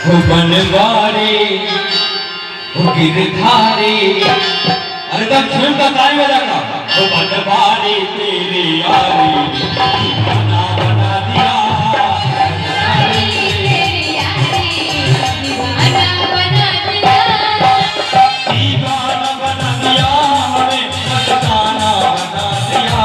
हो बनवारी हो गिरधारी। अरे तब झूम का ताली बजा का। हो बनवारी तेरी यारी दीवाना बना दिया। दीवाना बना दिया हमें मस्ताना बना दिया।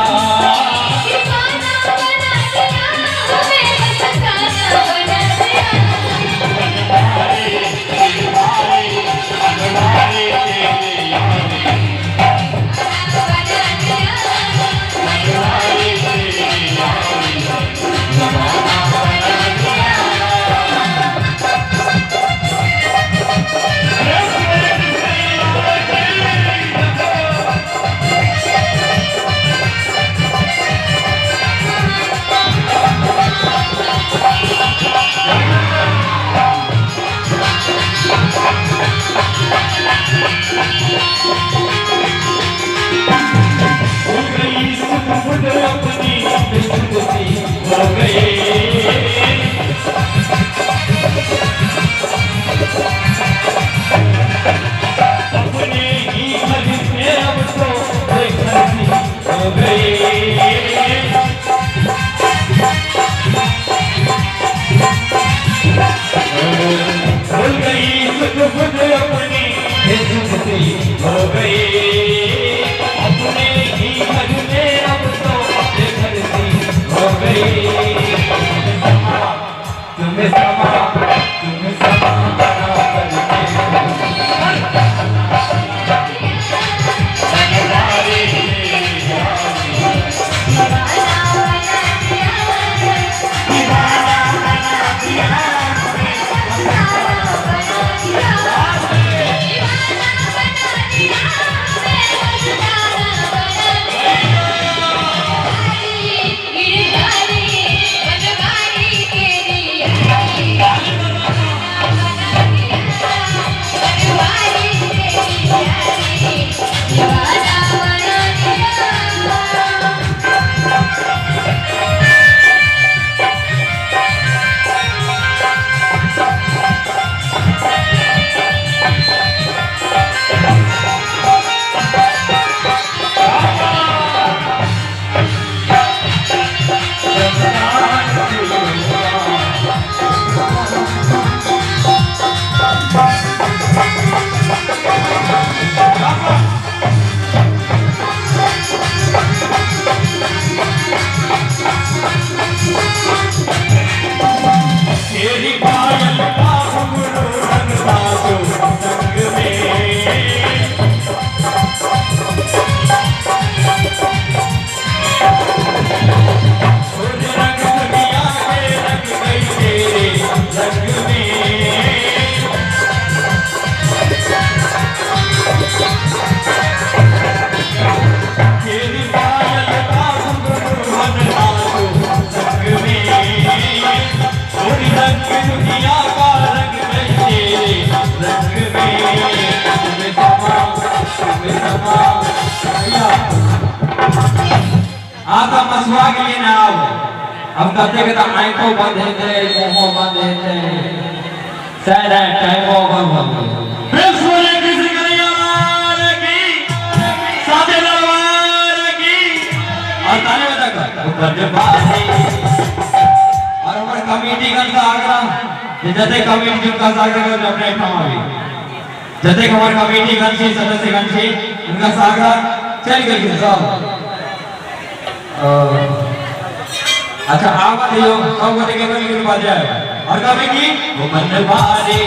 आता मसवा के लिए ना आओ। अब करते के तो आंखों बंद है थे, मुंहों बंद है थे, सैड है टाइम ओवर हो गया। फिर सोने किसी करियार की, साथे दरबार की, और ताने बजा कर ऊपर बाजी। और हमारे कमेटी का सागरा, जैसे कमेटी का सागरा को अपने ठमावी, जैसे हमारे कमेटी का सदस्य गंशी, उनका सागरा चल गई सब। अच्छा आवाज दियो सब को देखे कोई बात जाए और कभी की वो बनवारी